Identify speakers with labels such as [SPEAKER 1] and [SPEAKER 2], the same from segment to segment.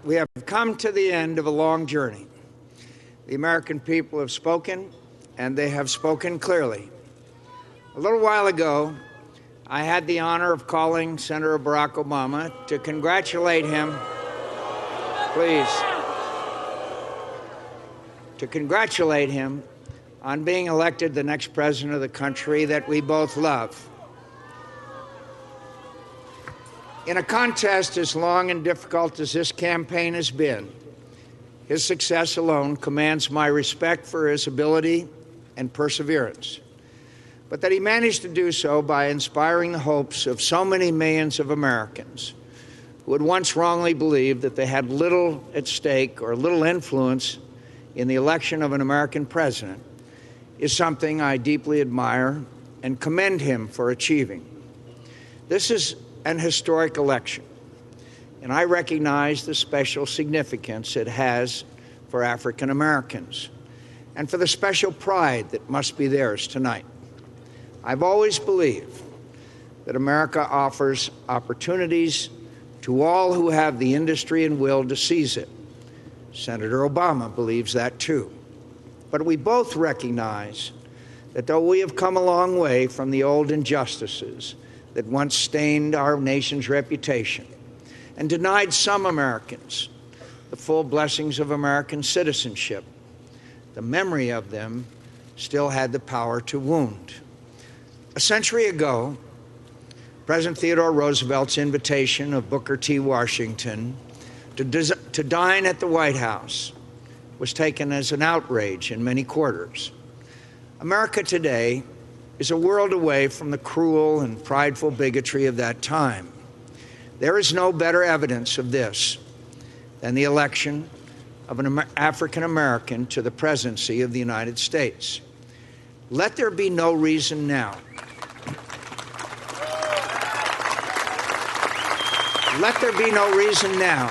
[SPEAKER 1] we have come to the end of a long journey. The American people have spoken, and they have spoken clearly. A little while ago, I had the honor of calling Senator Barack Obama to congratulate him, on being elected the next president of the country that we both love. In a contest as long and difficult as this campaign has been, his success alone commands my respect for his ability and perseverance. But that he managed to do so by inspiring the hopes of so many millions of Americans who had once wrongly believed that they had little at stake or little influence in the election of an American president is something I deeply admire and commend him for achieving. This is an historic election, and I recognize the special significance it has for African Americans and for the special pride that must be theirs tonight. I've always believed that America offers opportunities to all who have the industry and will to seize it. Senator Obama believes that too. But we both recognize that though we have come a long way from the old injustices that once stained our nation's reputation and denied some Americans the full blessings of American citizenship, the memory of them still had the power to wound. A century ago, President Theodore Roosevelt's invitation of Booker T. Washington to dine at the White House was taken as an outrage in many quarters. America today is a world away from the cruel and prideful bigotry of that time. There is no better evidence of this than the election of an African American to the presidency of the United States. Let there be no reason now. Let there be no reason now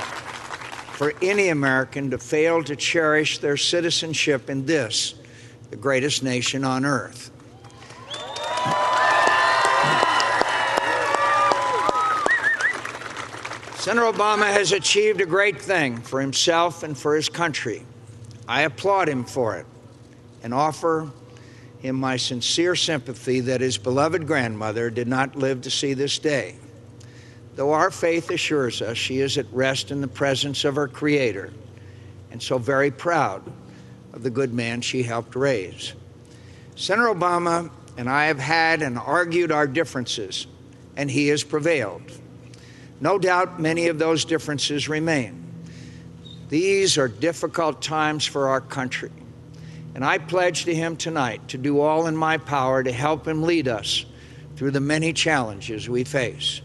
[SPEAKER 1] for any American to fail to cherish their citizenship in this, the greatest nation on earth. Senator Obama has achieved a great thing for himself and for his country. I applaud him for it and offer him my sincere sympathy that his beloved grandmother did not live to see this day. Though our faith assures us she is at rest in the presence of her Creator, and so very proud of the good man she helped raise. Senator Obama and I have had and argued our differences, and he has prevailed. No doubt many of those differences remain. These are difficult times for our country, and I pledge to him tonight to do all in my power to help him lead us through the many challenges we face.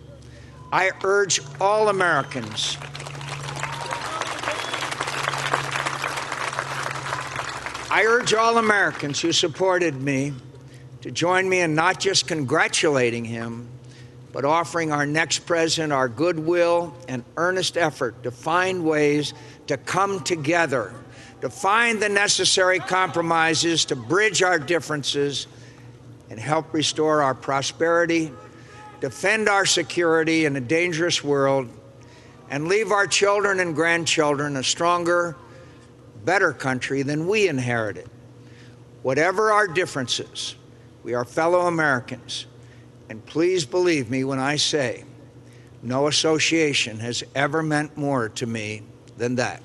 [SPEAKER 1] I urge all Americans who supported me to join me in not just congratulating him, but offering our next president our goodwill and earnest effort to find ways to come together, to find the necessary compromises, to bridge our differences, and help restore our prosperity, defend our security in a dangerous world, and leave our children and grandchildren a stronger, better country than we inherited. Whatever our differences, we are fellow Americans. And please believe me when I say, no association has ever meant more to me than that.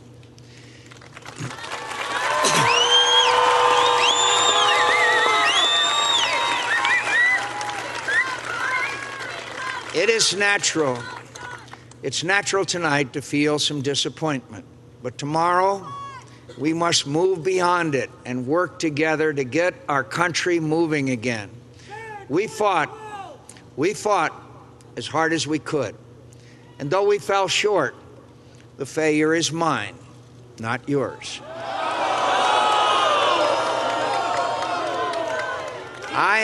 [SPEAKER 1] It's natural tonight to feel some disappointment, but tomorrow we must move beyond it and work together to get our country moving again. We fought as hard as we could, and though we fell short, the failure is mine, not yours. I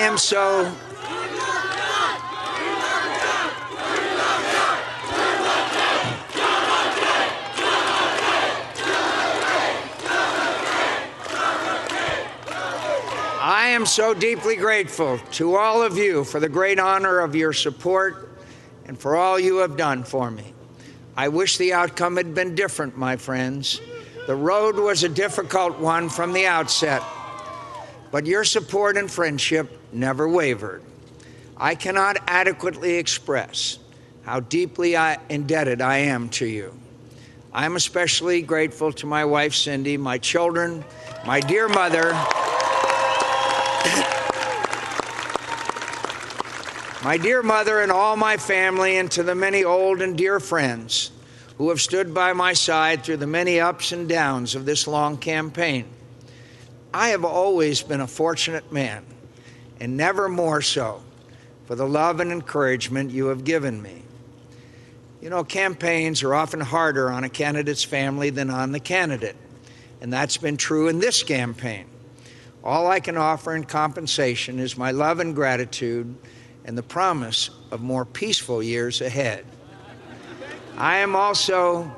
[SPEAKER 1] am so deeply grateful to all of you for the great honor of your support and for all you have done for me. I wish the outcome had been different, my friends. The road was a difficult one from the outset, but your support and friendship never wavered. I cannot adequately express how deeply indebted I am to you. I'm especially grateful to my wife, Cindy, my children, my dear mother, and all my family, and to the many old and dear friends who have stood by my side through the many ups and downs of this long campaign. I have always been a fortunate man, and never more so, for the love and encouragement you have given me. You know, campaigns are often harder on a candidate's family than on the candidate, and that's been true in this campaign. All I can offer in compensation is my love and gratitude and the promise of more peaceful years ahead. I am also,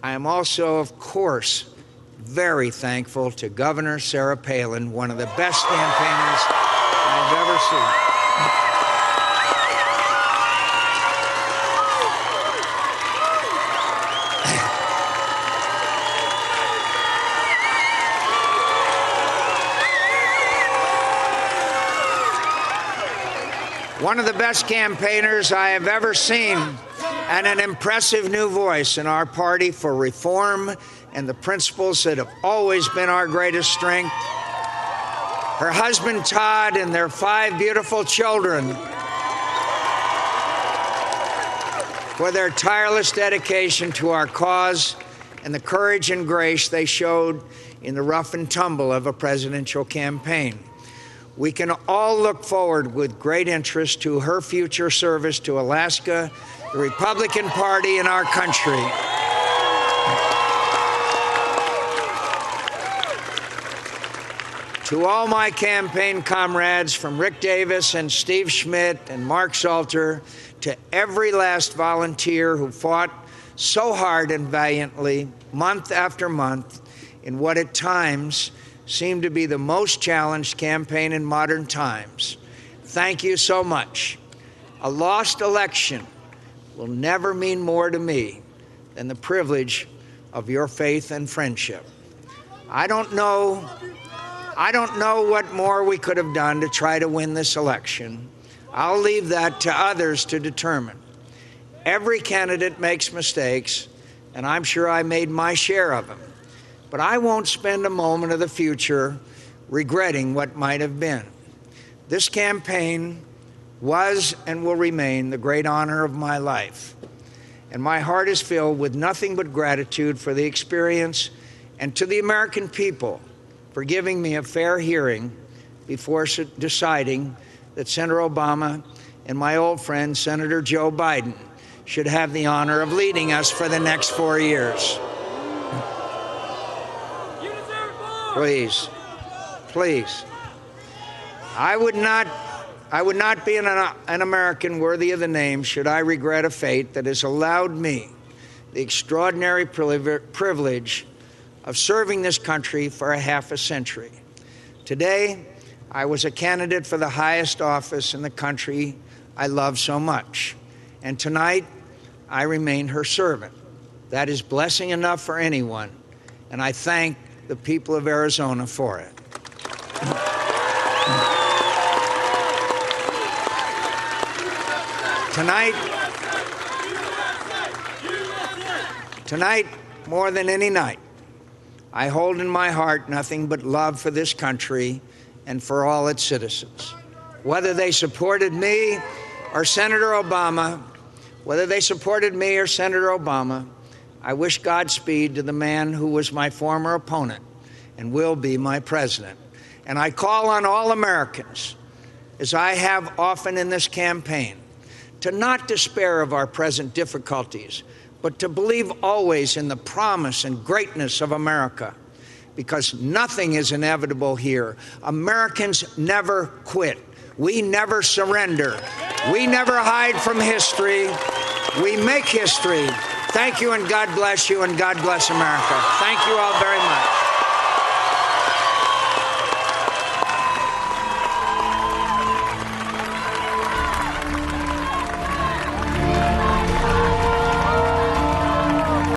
[SPEAKER 1] of course, very thankful to Governor Sarah Palin, one of the best campaigners I've ever seen. One of the best campaigners I have ever seen, and an impressive new voice in our party for reform and the principles that have always been our greatest strength. Her husband, Todd, and their 5 beautiful children for their tireless dedication to our cause and the courage and grace they showed in the rough and tumble of a presidential campaign. We can all look forward with great interest to her future service to Alaska, the Republican Party, and our country. To all my campaign comrades, from Rick Davis and Steve Schmidt and Mark Salter, to every last volunteer who fought so hard and valiantly, month after month, in what at times seemed to be the most challenged campaign in modern times. Thank you so much. A lost election will never mean more to me than the privilege of your faith and friendship. I don't know what more we could have done to try to win this election. I'll leave that to others to determine. Every candidate makes mistakes, and I'm sure I made my share of them. But I won't spend a moment of the future regretting what might have been. This campaign was and will remain the great honor of my life. And my heart is filled with nothing but gratitude for the experience, and to the American people for giving me a fair hearing before deciding that Senator Obama and my old friend, Senator Joe Biden, should have the honor of leading us for the next 4 years. Please, please. I would not be an American worthy of the name should I regret a fate that has allowed me the extraordinary privilege of serving this country for a half a century. Today, I was a candidate for the highest office in the country I love so much. And tonight, I remain her servant. That is blessing enough for anyone, and I thank the people of Arizona for it. Tonight, more than any night, I hold in my heart nothing but love for this country and for all its citizens. Whether they supported me or Senator Obama, I wish Godspeed to the man who was my former opponent and will be my president. And I call on all Americans, as I have often in this campaign, to not despair of our present difficulties, but to believe always in the promise and greatness of America, because nothing is inevitable here. Americans never quit. We never surrender. We never hide from history. We make history. Thank you, and God bless you, and God bless America. Thank you all very much.